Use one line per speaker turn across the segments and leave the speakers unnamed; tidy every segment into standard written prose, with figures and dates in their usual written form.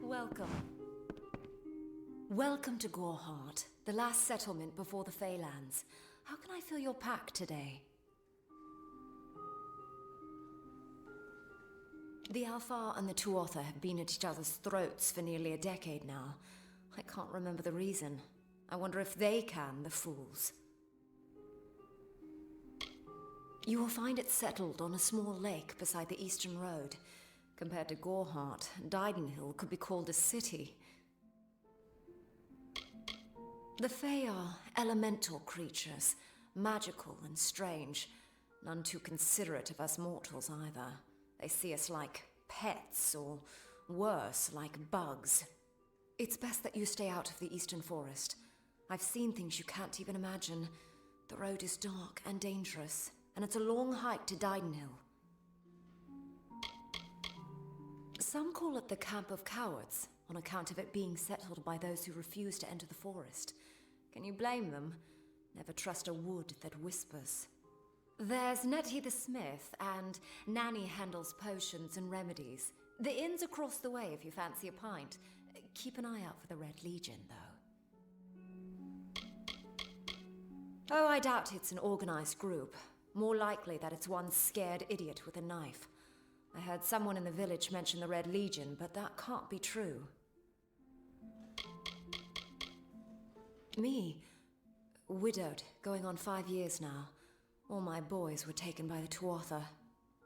Welcome. Welcome to Gorhart, the last settlement before the Feylands. How can I fill your pack today? The Alfar and the Tuatha have been at each other's throats for nearly a decade now. I can't remember the reason. I wonder if they can, the fools. You will find it settled on a small lake beside the Eastern Road. Compared to Gorhart, Didenhill could be called a city. The Fey are elemental creatures, magical and strange. None too considerate of us mortals either. They see us like pets, or worse, like bugs. It's best that you stay out of the Eastern Forest. I've seen things you can't even imagine. The road is dark and dangerous, and it's a long hike to Didenhill. Some call it the Camp of Cowards, on account of it being settled by those who refuse to enter the forest. Can you blame them? Never trust a wood that whispers. There's Nettie the Smith, and Nanny handles potions and remedies. The inn's across the way if you fancy a pint. Keep an eye out for the Red Legion, though. Oh, I doubt it's an organized group. More likely that it's one scared idiot with a knife. I heard someone in the village mention the Red Legion, but that can't be true. Me? Widowed, going on 5 years now. All my boys were taken by the Tuatha.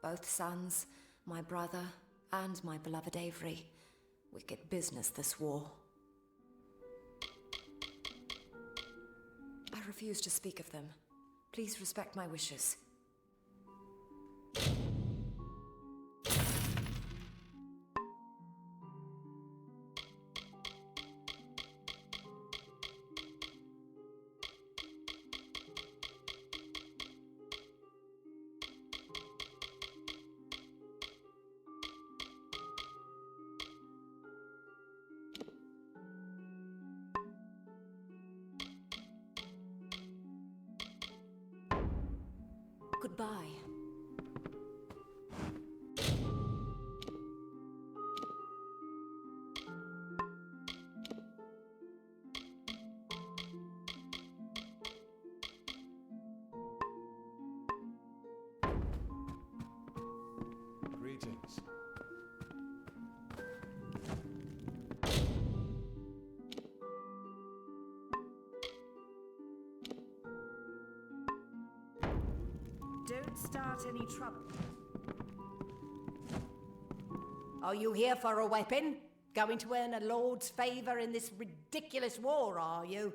Both sons, my brother, and my beloved Avery. Wicked business, this war. I refuse to speak of them. Please respect my wishes. Goodbye.
Greetings.
Don't start any trouble. Are you here for a weapon? Going to earn a lord's favor in this ridiculous war, are you?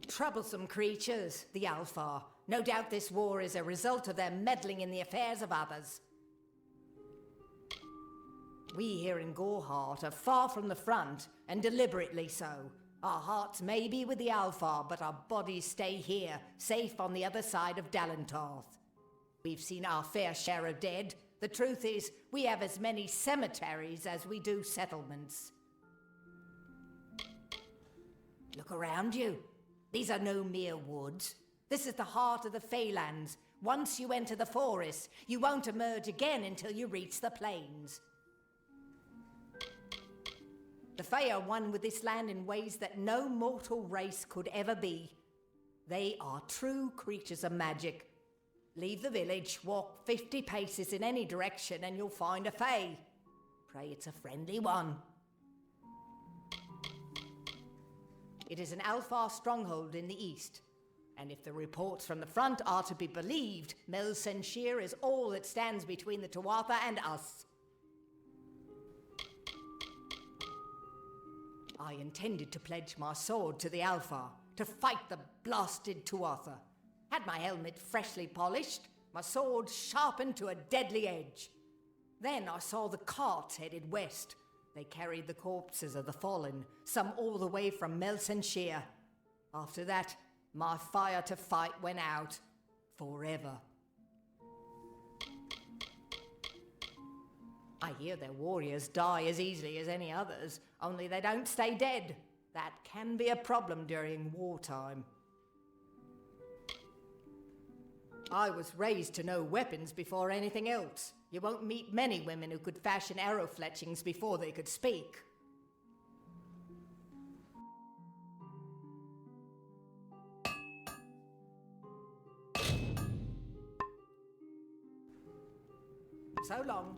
Troublesome creatures, the Alfar. No doubt this war is a result of their meddling in the affairs of others. We here in Gorhart are far from the front, and deliberately so. Our hearts may be with the Alfar, but our bodies stay here, safe on the other side of Dalentarth. We've seen our fair share of dead. The truth is, we have as many cemeteries as we do settlements. Look around you. These are no mere woods. This is the heart of the Feylands. Once you enter the forest, you won't emerge again until you reach the plains. The Fey are one with this land in ways that no mortal race could ever be. They are true creatures of magic. Leave the village, walk 50 paces in any direction, and you'll find a Fey. Pray it's a friendly one. It is an Alfar stronghold in the east. And if the reports from the front are to be believed, Melsenshir is all that stands between the Tuatha and us. I intended to pledge my sword to the Alfar, to fight the blasted Tuatha. Had my helmet freshly polished, my sword sharpened to a deadly edge. Then I saw the carts headed west. They carried the corpses of the fallen, some all the way from Melsenshir. After that, my fire to fight went out. Forever. I hear their warriors die as easily as any others, only they don't stay dead. That can be a problem during wartime. I was raised to know weapons before anything else. You won't meet many women who could fashion arrow fletchings before they could speak. So long.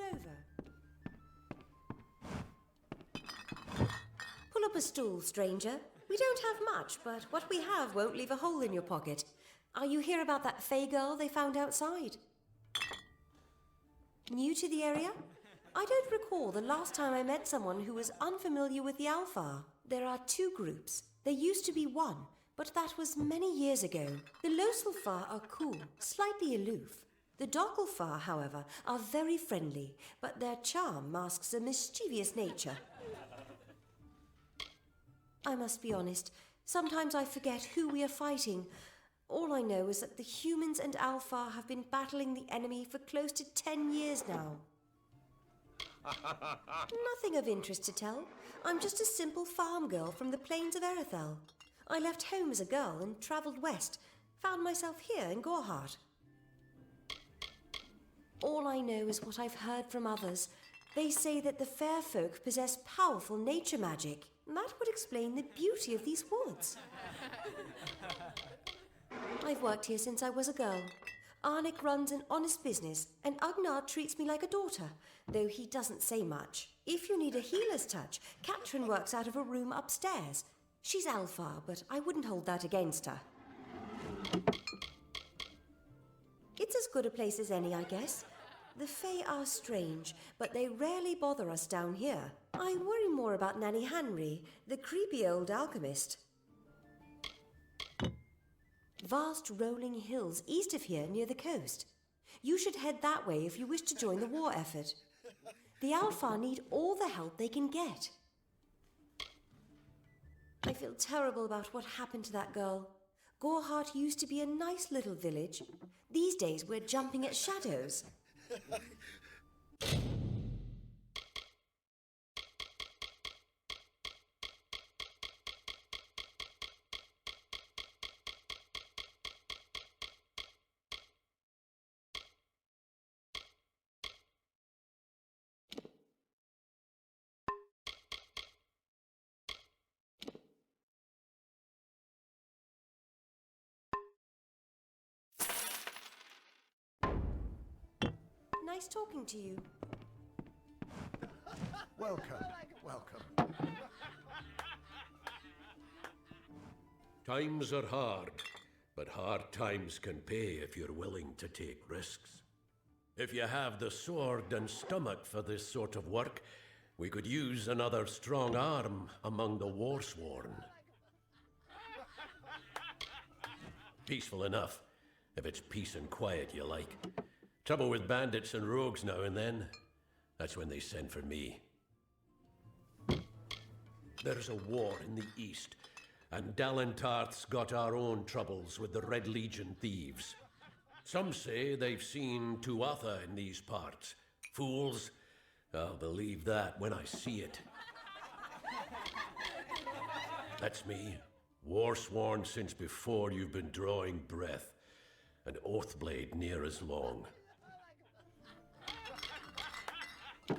over. Pull up a stool, stranger. We don't have much, but what we have won't leave a hole in your pocket. Are you here about that Fey girl they found outside? New to the area? I don't recall the last time I met someone who was unfamiliar with the Alpha. There are two groups. There used to be one, but that was many years ago. The Loselfar are cool, slightly aloof. The Docklefa, however, are very friendly, but their charm masks a mischievous nature. I must be honest, sometimes I forget who we are fighting. All I know is that the humans and Alpha have been battling the enemy for close to 10 years now. Nothing of interest to tell. I'm just a simple farm girl from the plains of Erethel. I left home as a girl and travelled west. Found myself here in Gorhart. All I know is what I've heard from others. They say that the fair folk possess powerful nature magic. That would explain the beauty of these woods. I've worked here since I was a girl. Arnik runs an honest business, and Agnar treats me like a daughter, though he doesn't say much. If you need a healer's touch, Katrin works out of a room upstairs. She's Alpha, but I wouldn't hold that against her. It's as good a place as any, I guess. The Fae are strange, but they rarely bother us down here. I worry more about Nanny Henry, the creepy old alchemist. Vast rolling hills east of here near the coast. You should head that way if you wish to join the war effort. The Alpha need all the help they can get. I feel terrible about what happened to that girl. Gorhart used to be a nice little village. These days we're jumping at shadows. Nice talking to you.
Welcome, welcome.
Times are hard, but hard times can pay if you're willing to take risks. If you have the sword and stomach for this sort of work, we could use another strong arm among the warsworn. Peaceful enough, if it's peace and quiet you like. Trouble with bandits and rogues now and then, that's when they send for me. There's a war in the east, and Dalentarth's got our own troubles with the Red Legion thieves. Some say they've seen Tuatha in these parts. Fools, I'll believe that when I see it. That's me, war-sworn since before you've been drawing breath, and Oathblade near as long.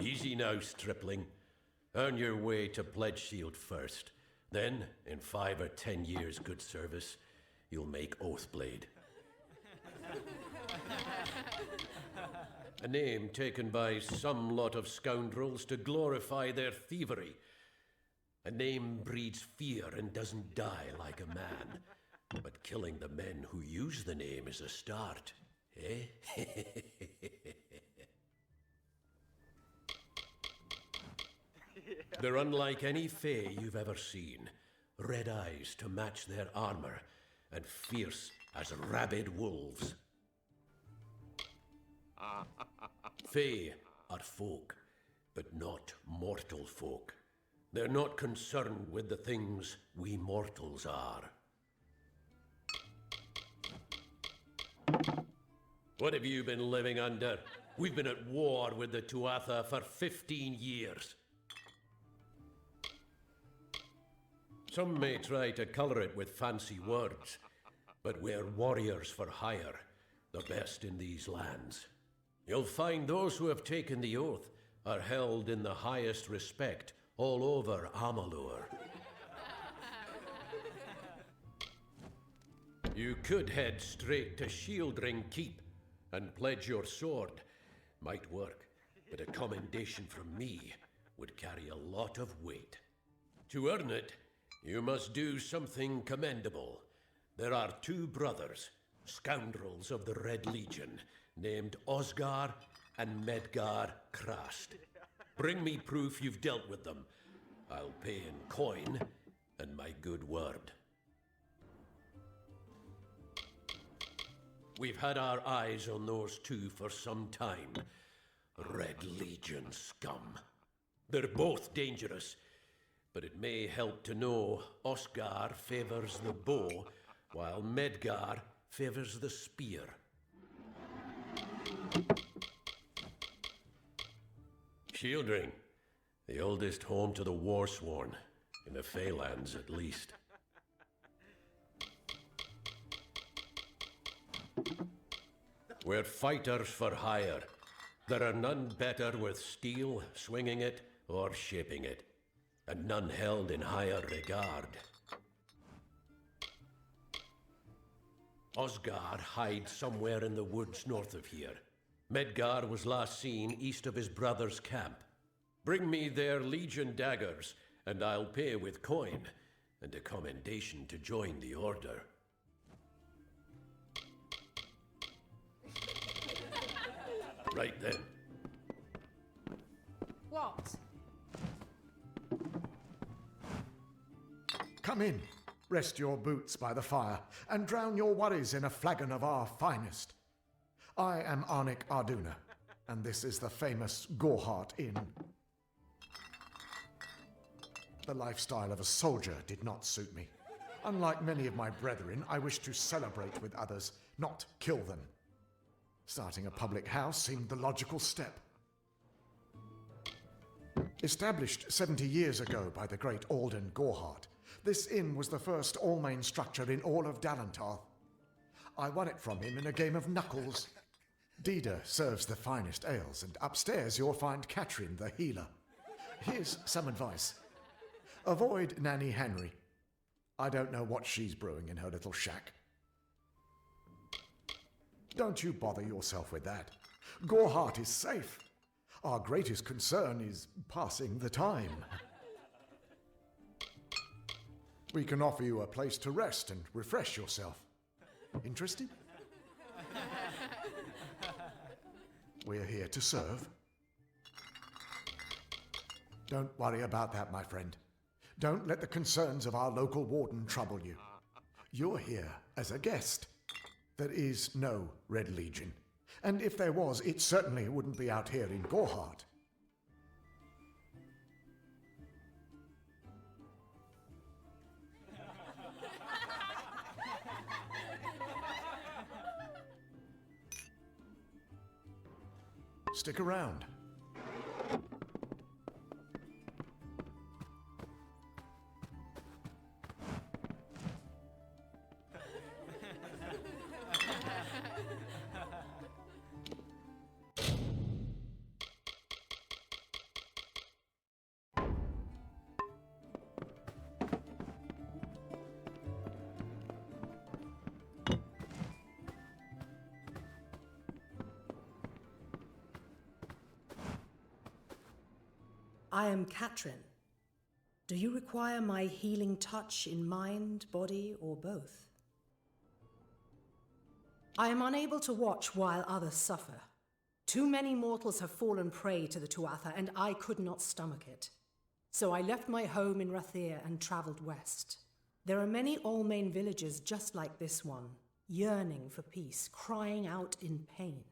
Easy now, stripling. Earn your way to Pledge Shield first. Then, in 5 or 10 years' good service, you'll make Oathblade. A name taken by some lot of scoundrels to glorify their thievery. A name breeds fear and doesn't die like a man. But killing the men who use the name is a start, eh? They're unlike any Fae you've ever seen. Red eyes to match their armor, and fierce as rabid wolves. Fae are folk, but not mortal folk. They're not concerned with the things we mortals are. What have you been living under? We've been at war with the Tuatha for 15 years. Some may try to color it with fancy words, but we're warriors for hire, the best in these lands. You'll find those who have taken the oath are held in the highest respect all over Amalur. You could head straight to Shieldring Keep and pledge your sword. Might work. but a commendation from me would carry a lot of weight. To earn it, you must do something commendable. There are two brothers, scoundrels of the Red Legion, named Osgar and Medgar Krast. Bring me proof you've dealt with them. I'll pay in coin and my good word. We've had our eyes on those two for some time. Red Legion scum. They're both dangerous, but it may help to know Oscar favors the bow, while Medgar favors the spear. Shieldring, the oldest home to the Warsworn, in the Feylands at least. We're fighters for hire. There are none better with steel, swinging it, or shaping it, and none held in higher regard. Osgar hides somewhere in the woods north of here. Medgar was last seen east of his brother's camp. Bring me their Legion daggers, and I'll pay with coin, and a commendation to join the order. Right then.
What?
Come in, rest your boots by the fire, and drown your worries in a flagon of our finest. I am Arnik Arduna, and this is the famous Gorhart Inn. The lifestyle of a soldier did not suit me. Unlike many of my brethren, I wish to celebrate with others, not kill them. Starting a public house seemed the logical step. Established 70 years ago by the great Alden Gorhart, this inn was the first all-main structure in all of Dalantarth. I won it from him in a game of knuckles. Dida serves the finest ales, and upstairs you'll find Katrin the healer. Here's some advice. Avoid Nanny Henry. I don't know what she's brewing in her little shack. Don't you bother yourself with that. Gorhart is safe. Our greatest concern is passing the time. We can offer you a place to rest and refresh yourself. Interested? We're here to serve. Don't worry about that, my friend. Don't let the concerns of our local warden trouble you. You're here as a guest. There is no Red Legion. And if there was, it certainly wouldn't be out here in Gorhart. Stick around.
I am Katrin. Do you require my healing touch in mind, body, or both? I am unable to watch while others suffer. Too many mortals have fallen prey to the Tuatha, and I could not stomach it. So I left my home in Rathir and traveled west. There are many All-Main villages just like this one, yearning for peace, crying out in pain.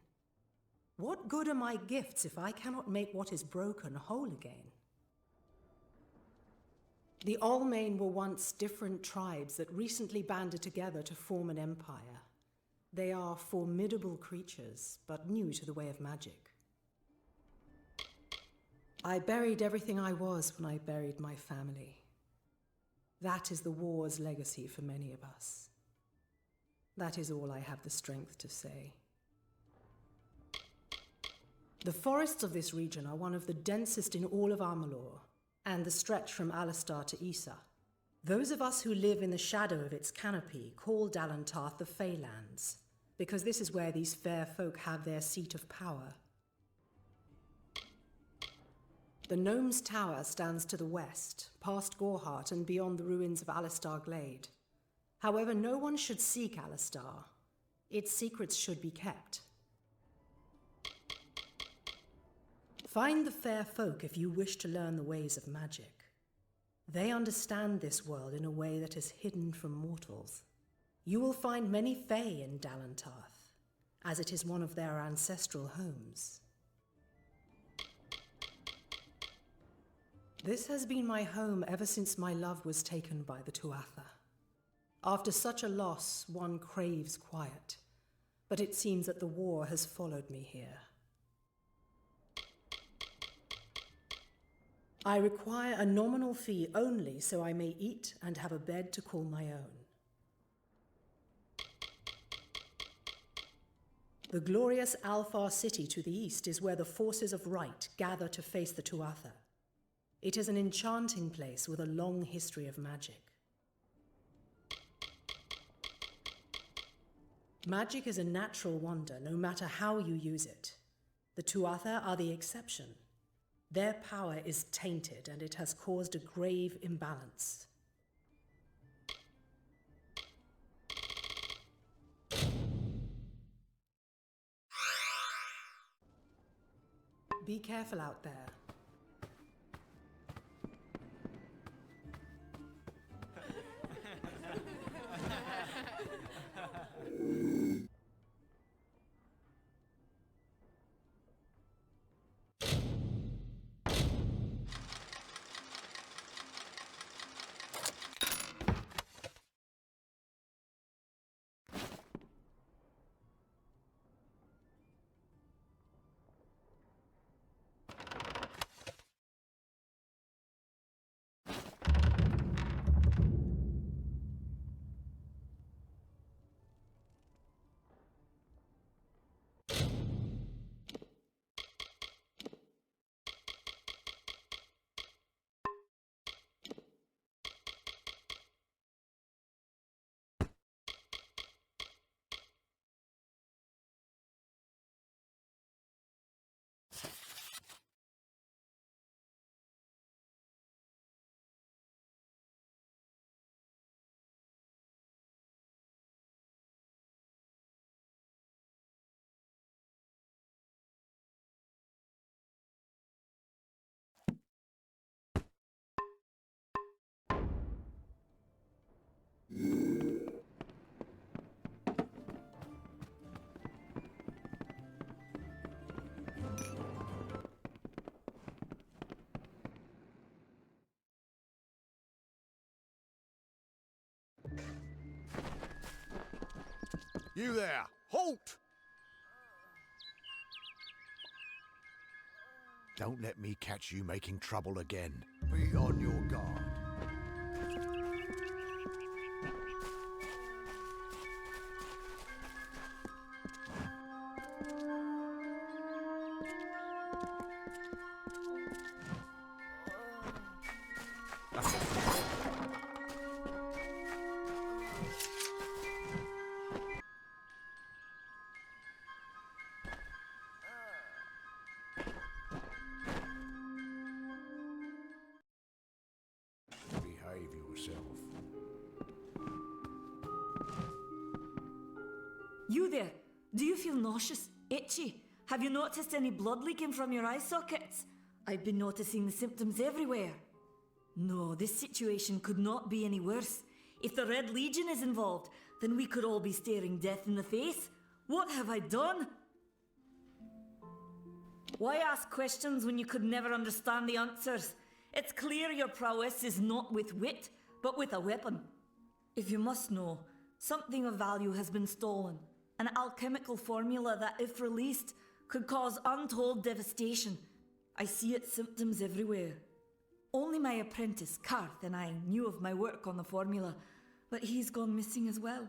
What good are my gifts if I cannot make what is broken whole again? The All-Main were once different tribes that recently banded together to form an empire. They are formidable creatures, but new to the way of magic. I buried everything I was when I buried my family. That is the war's legacy for many of us. That is all I have the strength to say. The forests of this region are one of the densest in all of Amalur, and the stretch from Alistar to Isa. Those of us who live in the shadow of its canopy call Dalantarth the Feylands, because this is where these fair folk have their seat of power. The Gnome's Tower stands to the west, past Gorhart and beyond the ruins of Alistar Glade. However, no one should seek Alistar. Its secrets should be kept. Find the fair folk if you wish to learn the ways of magic. They understand this world in a way that is hidden from mortals. You will find many Fae in Dalantarth, as it is one of their ancestral homes. This has been my home ever since my love was taken by the Tuatha. After such a loss, one craves quiet, but it seems that the war has followed me here. I require a nominal fee only so I may eat and have a bed to call my own. The glorious Alfar city to the east is where the forces of right gather to face the Tuatha. It is an enchanting place with a long history of magic. Magic is a natural wonder, no matter how you use it. The Tuatha are the exception. Their power is tainted, and it has caused a grave imbalance. Be careful out there.
You there! Halt! Don't let me catch you making trouble again. Be on your guard. Behave yourself.
You there? Do you feel nauseous? Itchy? Have you noticed any blood leaking from your eye sockets? I've been noticing the symptoms everywhere. No, this situation could not be any worse. If the Red Legion is involved, then we could all be staring death in the face. What have I done? Why ask questions when you could never understand the answers? It's clear your prowess is not with wit, but with a weapon. If you must know, something of value has been stolen. An alchemical formula that, if released, could cause untold devastation. I see its symptoms everywhere. Only my apprentice, Karth, and I knew of my work on the formula, but he's gone missing as well.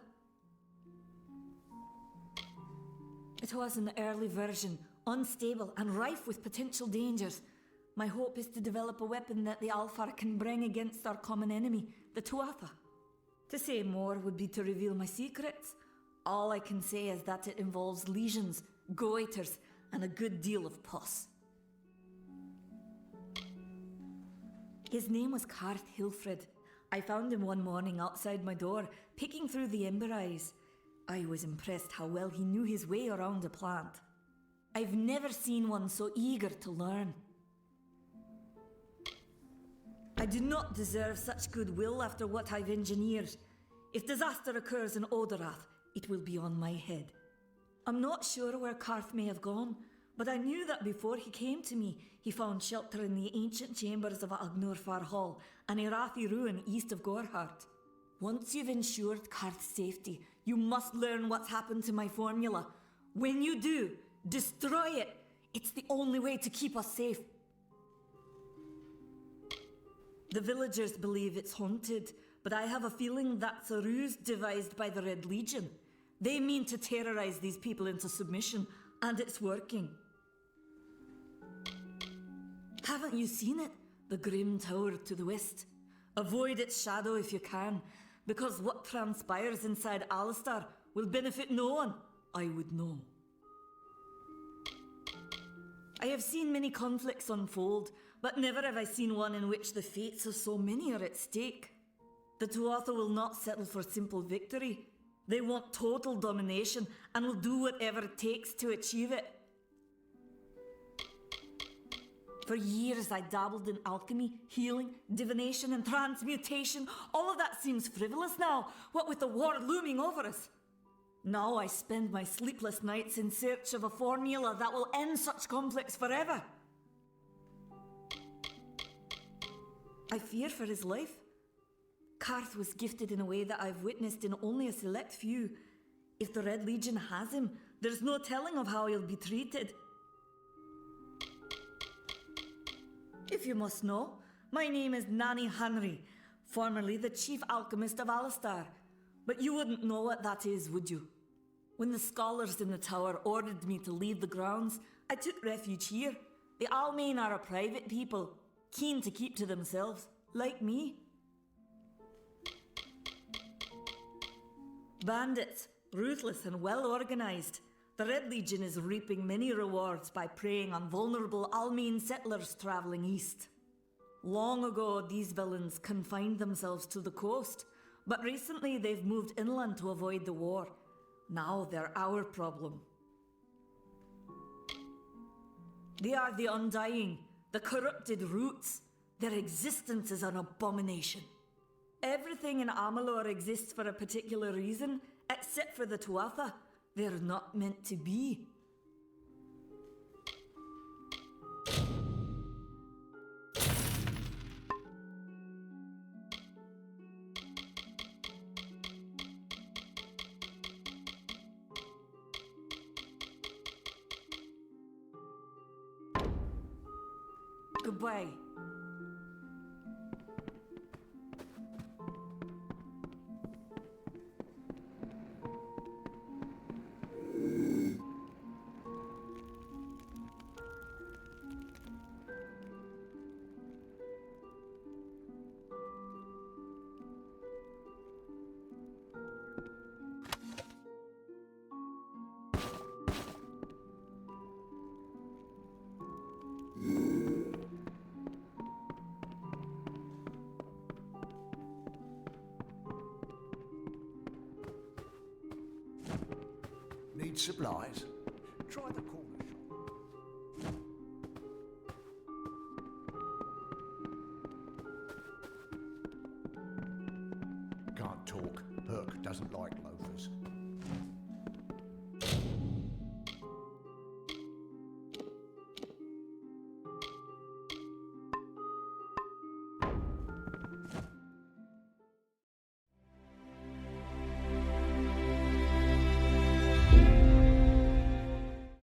It was an early version, unstable and rife with potential dangers. My hope is to develop a weapon that the Alfar can bring against our common enemy, the Tuatha. To say more would be to reveal my secrets. All I can say is that it involves lesions, goiters, and a good deal of pus. His name was Karth Hilfred. I found him one morning outside my door, picking through the ember eyes. I was impressed how well he knew his way around a plant. I've never seen one so eager to learn. I do not deserve such goodwill after what I've engineered. If disaster occurs in Odorath, it will be on my head. I'm not sure where Karth may have gone, but I knew that before he came to me, he found shelter in the ancient chambers of Agnurfar Hall, an Irathi ruin east of Gorhart. Once you've ensured Karth's safety, you must learn what's happened to my formula. When you do, destroy it. It's the only way to keep us safe. The villagers believe it's haunted, but I have a feeling that's a ruse devised by the Red Legion. They mean to terrorize these people into submission, and it's working. Haven't you seen it? The grim tower to the west. Avoid its shadow if you can, because what transpires inside Alistar will benefit no one, I would know. I have seen many conflicts unfold, but never have I seen one in which the fates of so many are at stake. The Tuatha will not settle for simple victory. They want total domination and will do whatever it takes to achieve it. For years I dabbled in alchemy, healing, divination and transmutation. All of that seems frivolous now, what with the war looming over us. Now I spend my sleepless nights in search of a formula that will end such conflicts forever. I fear for his life. Karth was gifted in a way that I've witnessed in only a select few. If the Red Legion has him, there's no telling of how he'll be treated. If you must know, my name is Nani Henry, formerly the chief alchemist of Alistar. But you wouldn't know what that is, would you? When the scholars in the tower ordered me to leave the grounds, I took refuge here. The Almain are a private people, keen to keep to themselves, like me. Bandits, ruthless and well organized. The Red Legion is reaping many rewards by preying on vulnerable Almain settlers traveling east. Long ago, these villains confined themselves to the coast, but recently they've moved inland to avoid the war. Now they're our problem. They are the Undying, the corrupted roots. Their existence is an abomination. Everything in Amalur exists for a particular reason, except for the Tuatha. They're not meant to be. Goodbye.
Need supplies?